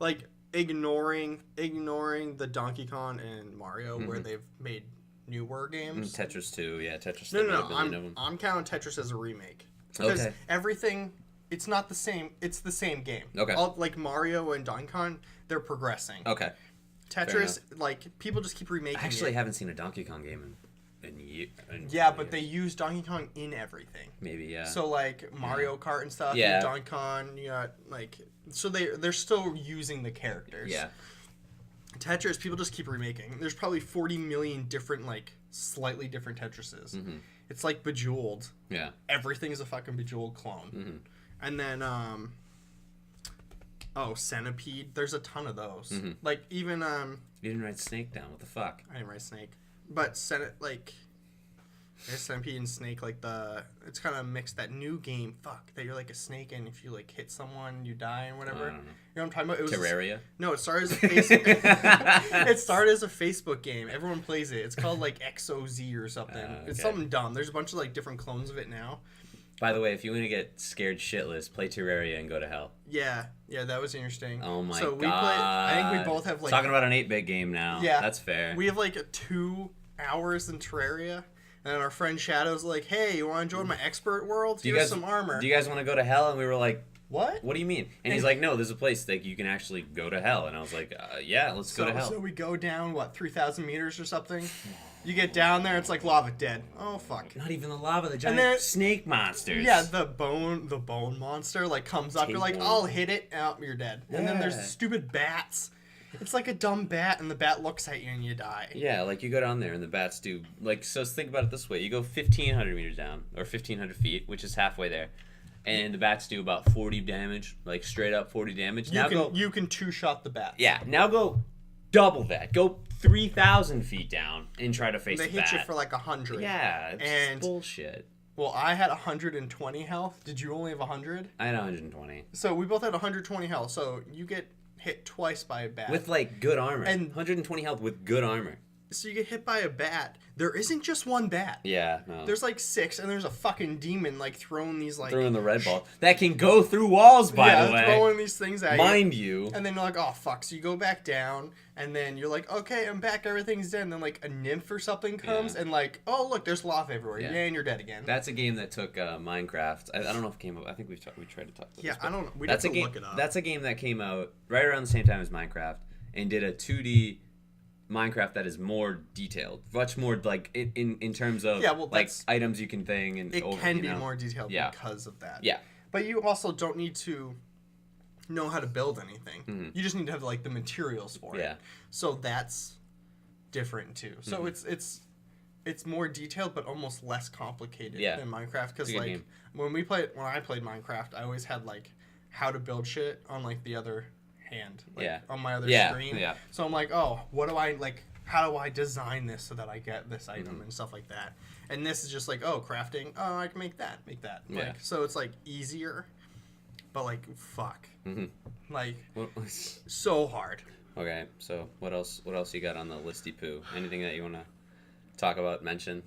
Like ignoring the Donkey Kong and Mario where they've made newer games. Tetris 2, yeah, Tetris. No, they made no, a no. billion of them. I'm counting Tetris as a remake. Because Okay. everything, it's not the same. It's the same game. Okay. Like Mario and Donkey Kong, they're progressing. Okay. Tetris, like people just keep remaking I actually it. haven't seen a Donkey Kong game in Yeah, but they use Donkey Kong in everything. maybe, yeah. So like Mario Kart and stuff. Yeah. Yeah. Donkey Kong, you got like, so they're still using the characters. Yeah. Tetris, people just keep remaking. There's probably 40 million different, like, slightly different Tetrises. Mm-hmm. It's like Bejeweled. Yeah. Everything is a fucking Bejeweled clone. Mm-hmm. And then, Centipede. There's a ton of those. Mm-hmm. Like, even, You didn't write Snake down. What the fuck? I didn't write Snake. But, there's Centipede and Snake, like, it's kind of mixed, that new game, that you're like a snake, and if you, like, hit someone, you die and whatever. I don't know. You know what I'm talking about? It was Terraria? No, it started as a Facebook. It started as a Facebook game. Everyone plays it. It's called like XOZ or something. It's okay. something dumb. There's a bunch of like different clones of it now. By the way, if you want to get scared shitless, play Terraria and go to hell. Yeah, that was interesting. Oh my so god. we play. I think we both have like Talking about an 8-bit game now. Yeah. That's fair. we have like 2 hours in Terraria, and our friend Shadow's like, "Hey, you want to join my expert world? Here's some armor." Do you guys want to go to hell? And we were like, what? what do you mean? And he's like, no, there's a place that you can actually go to hell. And I was like, yeah, let's go to hell. So we go down 3,000 meters or something. You get down there, it's like lava, dead. Oh fuck. Not even the lava, the giant then- snake monsters. Yeah, the bone monster like comes up. You're like, Tapeworm. I'll hit it. Oh, you're dead. And then there's Yeah. the stupid bats. It's like a dumb bat, and the bat looks at you and you die. Yeah, like you go down there and the bats do, like, so think about it this way. You go 1,500 meters down, or 1,500 feet, which is halfway there. and the bats do about 40 damage, like straight up 40 damage. You can two-shot the bats. Yeah, now go double that. Go 3,000 feet down and try to face They the hit bat. you for like 100. Yeah, it's And- bullshit. Well, I had 120 health. Did you only have 100? I had 120. So we both had 120 health. So you get hit twice by a bat. With, like, good armor. And- 120 health with good armor. So you get hit by a bat. There isn't just one bat. Yeah, no. There's like 6, and there's a fucking demon like throwing these like Throwing the red ball. That can go through walls, by the way. throwing these things at you. Mind you. And then you're like, oh fuck. So you go back down, and then you're like, okay, I'm back. Everything's dead. And then like a nymph or something comes, Yeah. and like, oh look, there's lava everywhere. Yeah. Yeah, and you're dead again. That's a game that took Minecraft. I don't know if it came up. I think we tried to talk about Yeah, this. but I don't know. We'd That's have a to game. look it up. That's a game that came out right around the same time as Minecraft and did a 2D Minecraft that is more detailed, much more like in terms of Yeah, well, like that's- items you can thing and It over, can you be know? more detailed Yeah. because of that. Yeah, But you also don't need to know how to build anything. Mhm. You just need to have like the materials for Yeah. it. So that's different too. So Mhm. it's more detailed but almost less complicated Yeah. than Minecraft because It's a good like game. when I played Minecraft, I always had like how to build shit on like the other hand, like, Yeah. on my other Yeah, screen. yeah. So I'm like, oh, what do I like? How do I design this so that I get this item Mhm. and stuff like that? And this is just like, oh, crafting. Oh, I can make that. Yeah. Like, so it's like easier, but like fuck, Mhm. like Well, so hard. okay, so what else? What else you got on the listy poo? Anything that you want to talk about? Mention?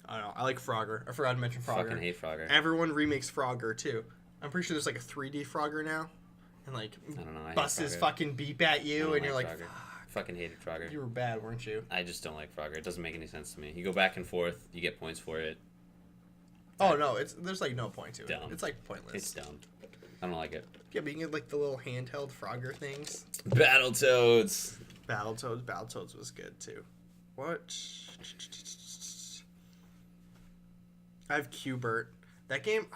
I don't know. I like Frogger. I forgot to mention Frogger. Fucking hate Frogger. Everyone remakes Frogger too. I'm pretty sure there's like a 3D Frogger now, and like I don't know. I hate buses Frogger. fucking beep at I you, don't and you're like, Frogger. fuck, Fucking hated Frogger. you were bad, weren't you? I just don't like Frogger. It doesn't make any sense to me. You go back and forth, you get points for it. Oh no, there's like no point to it. Dumb. It's like pointless. It's dumb. I don't like it. Yeah, but you can get like the little handheld Frogger things. Battletoads. Battletoads was good too. What? I have Qbert. That game,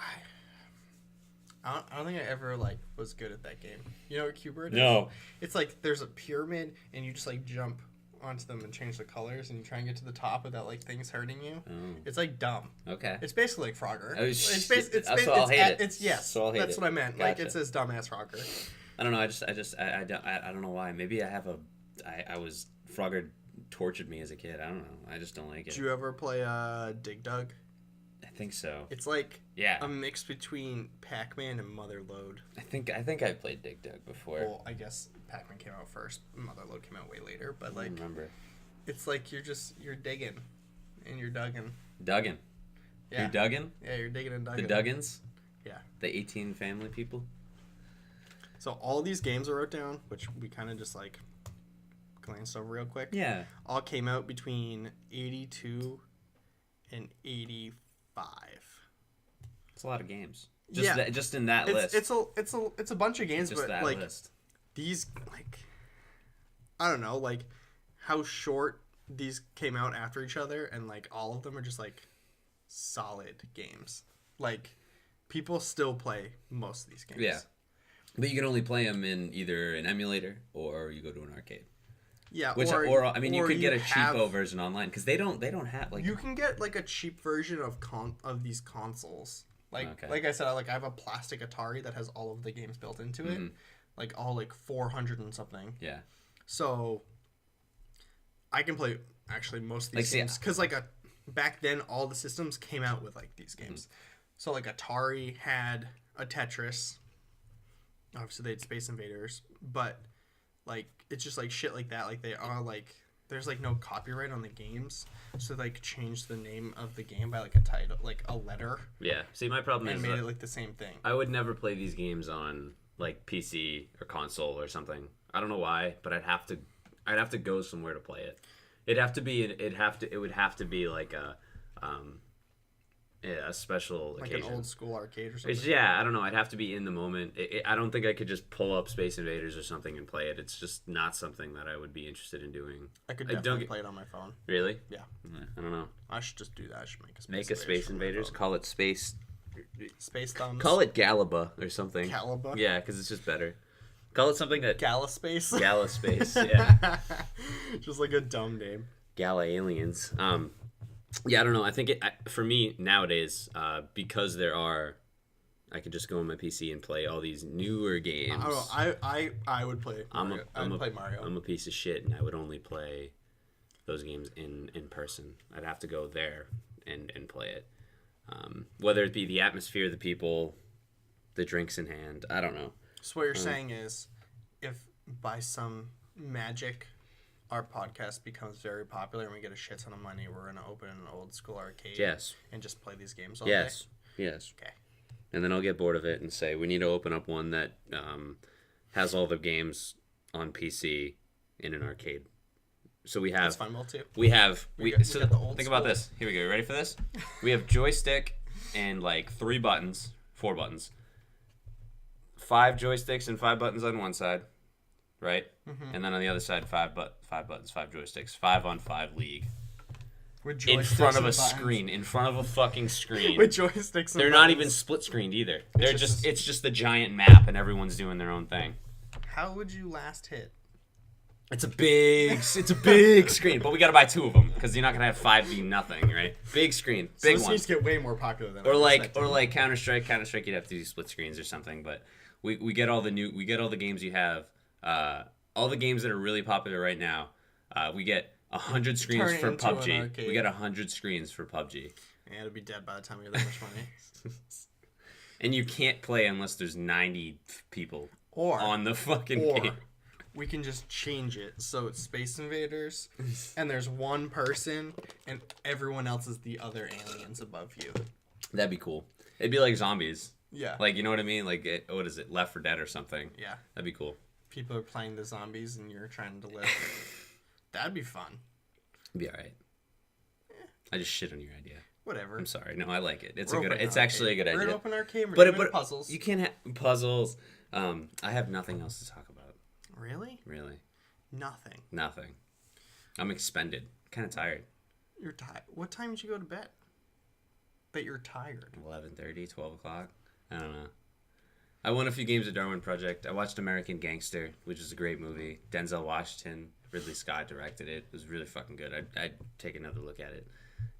I don't think I ever like was good at that game. You know what Qbert is? No. It's like there's a pyramid and you just like jump onto them and change the colors and you try and get to the top without like things hurting you. Oh. It's like dumb. Okay. It's basically like Frogger. Oh, It's shit. So I'll hate it. It's yes. So I'll hate that's it. what I meant. Like Gotcha. it's this dumbass Frogger. I don't know. I don't know why. Maybe I was Frogger tortured me as a kid. I don't know. I just don't like it. Did you ever play Dig Dug? I think so. It's like Yeah. a mix between Pac-Man and Motherlode. I think I played Dig Dug before. Well, I guess Pac-Man came out first. Motherlode came out way later, but I like don't remember. it's like you're digging and you're dugging. Duggan. Yeah. You're Duggan? Yeah, you're digging and The dugging. Duggans? Yeah. The 18 family people? So all these games I wrote down, which we kind of just like glanced over real quick, Yeah. all came out between 82 and 85. It's a lot of games. Just Yeah. just in that list. It's a bunch of games, just but that like list. these like I don't know, like how short these came out after each other, and like all of them are just like solid games. Like people still play most of these games. Yeah. But you can only play them in either an emulator or you go to an arcade. Yeah. Which or I mean you or could get a have- cheapo version online because they don't have like You can get like a cheap version of these consoles. Like Okay. like I said, I have a plastic Atari that has all of the games built into it, Mhm. like all like 400 and something. yeah. So I can play actually most of Like, these see, games because back then all the systems came out with like these games. So like Atari had a Tetris. Obviously they had Space Invaders, but like it's just like shit like that. Like they are like there's like no copyright on the games, so they like changed the name of the game by like a title, like a letter, Yeah. See, my problem and is made it like the same thing. I would never play these games on like PC or console or something. I don't know why, but I'd have to go somewhere to play it. It would have to be like a special Like occasion. an old school arcade or something. It's, yeah, I don't know. I'd have to be in the moment. I don't think I could just pull up Space Invaders or something and play it. It's just not something that I would be interested in doing. I could I don't definitely get- play it on my phone. Really? Yeah. I don't know. I should just do that. I should make a Space Make a Space for my Invaders. phone. Call it Space. Space Thumbs. Call it Galaba or something. Caliba. Yeah, because it's just better. Call it something that Gala Space. Gala Space. Yeah. Just like a dumb name. Gala Aliens. Yeah, I don't know. I think for me nowadays, because there are I could just go on my PC and play all these newer games. I would play Mario. I would play Mario. I'm a piece of shit, and I would only play those games in person. I'd have to go there and play it. Whether it be the atmosphere, the people, the drinks in hand, I don't know. So what you're saying is, if by some magic our podcast becomes very popular and we get a shit ton of money, we're going to open an old school arcade and just play these games all day? Yes. Okay. And then I'll get bored of it and say, we need to open up one that has all the games on PC in an arcade. So we have... That's fun, well, too. We have... We got the old think school. about this. Here we go. You ready for this? We have joystick and like 4 buttons. 5 joysticks and 5 buttons on one side, right? Mm-hmm. And then on the other side, 5 buttons, 5 joysticks, 5-on-5 league. With joysticks in front of a buttons. screen, in front of a fucking screen. With joysticks and They're buttons. not even split screened either. It's just the giant map and everyone's doing their own thing. How would you last hit? It's a big screen, but we gotta buy 2 of them because you're not gonna have 5v nothing, right? Big screen, big this one. needs to get way more popular than Or like Counter Strike. Counter Strike, you'd have to do split screens or something. But we get all the games you have, all the games that are really popular right now. We get 100 screens for PUBG. We get 100 screens for PUBG. Yeah, it'll be dead by the time you have that much money. And you can't play unless there's 90 people on the fucking game. We can just change it so it's Space Invaders, and there's one person, and everyone else is the other aliens above you. That'd be cool. It'd be like zombies. Yeah. Like, you know what I mean? Like, what is it? Left 4 Dead or something. Yeah. That'd be cool. People are playing the zombies, and you're trying to live. That'd be fun. It'd be all right. I just shit on your idea. Whatever. I'm sorry. No, I like it. It's actually a good idea. We're gonna open arcade. We're doing puzzles. You can't have puzzles. I have nothing else to talk about. Really? Really. Nothing. I'm expended. Kind of tired. You're tired. What time did you go to bed? That you're tired. 11:30, 12 o'clock. I don't know. I won a few games of Darwin Project. I watched American Gangster, which is a great movie. Denzel Washington, Ridley Scott directed it. It was really fucking good. I'd take another look at it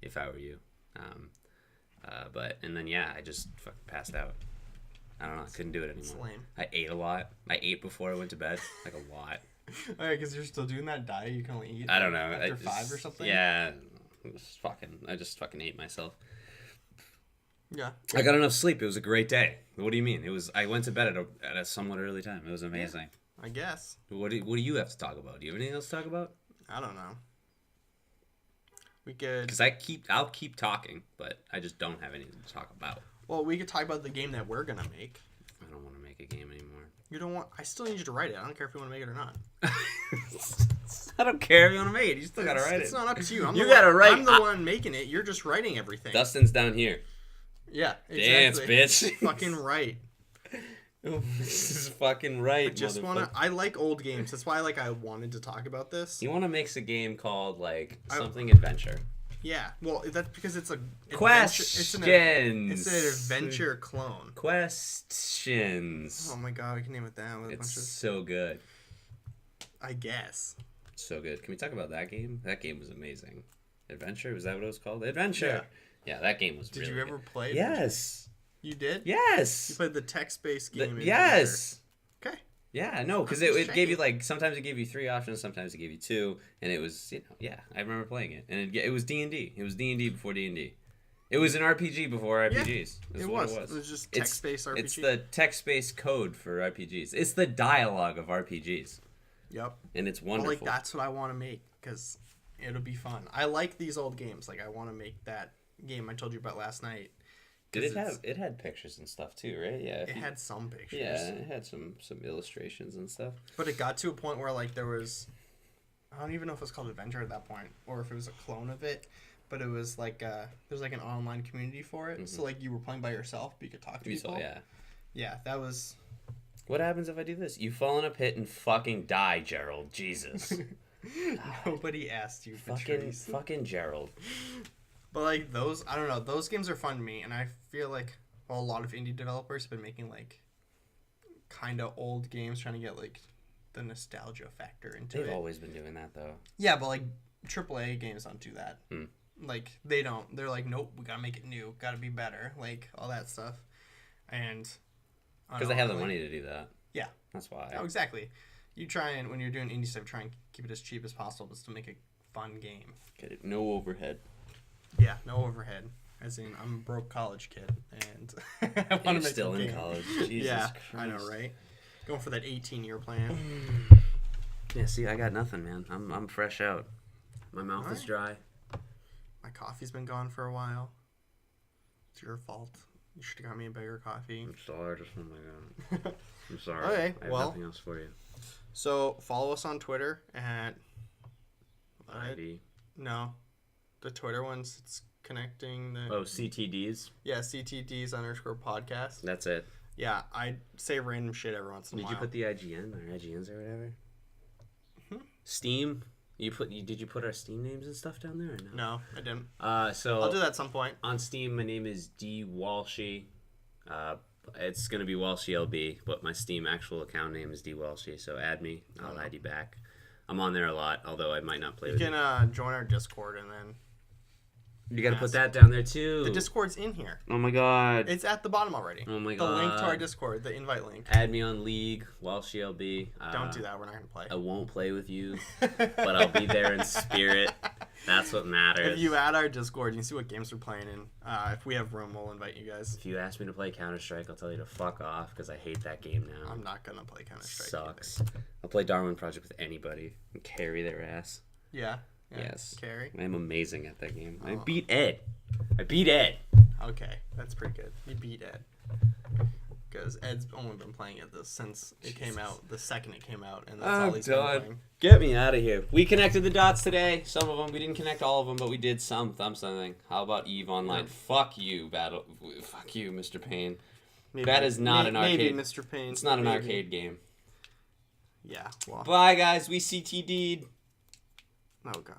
if I were you. And then I just fucking passed out. I don't know. I couldn't do it anymore. It's lame. I ate a lot. I ate before I went to bed. Like a lot. Oh, yeah, because you're still doing that diet. You can only eat. I don't know. After 5 or something. Yeah. I just fucking ate myself. Yeah. I got enough sleep. It was a great day. What do you mean? I went to bed at a somewhat early time. It was amazing. Yeah, I guess. What do you have to talk about? Do you have anything else to talk about? I don't know. We could. Because I'll keep talking, but I just don't have anything to talk about. Well, we could talk about the game that we're gonna make. I don't want to make a game anymore. You don't want? I still need you to write it. I don't care if you want to make it or not. I don't care if you want to make it. You still gotta write it. It's not up to you. You gotta write. I'm the one making it. You're just writing everything. Dustin's down here. Yeah, exactly. Dance, bitch. Fucking right. This is fucking right. I just wanna. I like old games. That's why I wanted to talk about this. You want to make a game called like something adventure. Yeah, well, that's because it's a questions. It's an adventure clone. Questions. Oh my god, we can name it that. With It's so good. I guess. So good. Can we talk about that game? That game was amazing. Adventure? Was that what it was called? Adventure. Yeah, that game was. Did really you ever good. play? Yes. You did. Yes. You played the text-based game. Yes. Okay. Yeah, no, because it gave you sometimes it gave you 3 options, sometimes it gave you 2, and it was I remember playing it, and it was D&D. It was D&D before D&D. It was an RPG before RPGs. Yeah, it was. It was just text-based RPG. It's the text-based code for RPGs. It's the dialogue of RPGs. Yep. And it's wonderful. Well, that's what I want to make because it'll be fun. I like these old games. I want to make that game I told you about last night. It had pictures and stuff too, right? Yeah. It had some pictures. Yeah, it had some illustrations and stuff. But it got to a point where there was, I don't even know if it was called Adventure at that point or if it was a clone of it. But it was there's an online community for it. Mm-hmm. So you were playing by yourself, but you could talk to people. Yeah. Yeah, that was. What happens if I do this? You fall in a pit and fucking die, Gerald. Jesus. Nobody asked you, Patrice. Fucking Gerald. But those, I don't know, those games are fun to me, and I feel a lot of indie developers have been making kind of old games, trying to get the nostalgia factor into it. They've always been doing that though. Yeah, but AAA games don't do that. They don't. They're nope, we gotta make it new, gotta be better, all that stuff. And Because they have the money to do that. Yeah. That's why. Oh, exactly. You try and when you're doing indie stuff, try and keep it as cheap as possible, but still make a fun game. Get it? No overhead. Yeah, no overhead. As in, I'm a broke college kid, and I want to make still a in game. college. Jesus Yeah, Christ. I know, right? Going for that 18-year plan. Yeah, see, I got nothing, man. I'm fresh out. My mouth is dry. My coffee's been gone for a while. It's your fault. You should have got me a bigger coffee. I'm sorry. Oh my god. I'm sorry. Okay, I have well. nothing else for you. So follow us on Twitter at. ID. No, the Twitter one's it's connecting the. Oh, CTDs. Yeah, CTDs_podcast. That's it. Yeah, I say random shit every once in a while. Did you put the IGN or IGNs or whatever? Hmm? Steam. Did you put our Steam names and stuff down there or no? No, I didn't. So I'll do that at some point. on Steam, my name is D Walshy. It's gonna be Walshy LB, but my Steam actual account name is D Walshy. So add me. I'll add you back. I'm on there a lot, although I might not play You with you. can join our Discord and then You gotta put that down there too. the Discord's in here. Oh my god. It's at the bottom already. Oh my The link to our God. Discord, the invite link. Add me on League, Walshy LB. Don't do that. We're not gonna play. I won't play with you, but I'll be there in spirit. That's what matters. If you add our Discord, you can see what games we're playing in. If we have room, we'll invite you guys. If you ask me to play Counter-Strike, I'll tell you to fuck off because I hate that game now. I'm not gonna play Counter-Strike. Sucks. I'll play Darwin Project with anybody and carry their ass. Yeah. Yes. Carry. I'm amazing at that game. I Oh. beat Ed. Okay, that's pretty good. You beat Ed. Because Ed's only been playing it since it came out, the second it came out, and that's all he's been playing. Get me out of here. We connected the dots today. Some of them. We didn't connect all of them, but we did something. How about EVE Online? Yeah. Fuck you, Battle. Fuck you, Mr. Payne. Maybe, That is not an maybe arcade. Mr. Payne. It's not an maybe. arcade game. Yeah, well. Bye, guys. We CTD'd. Oh, God.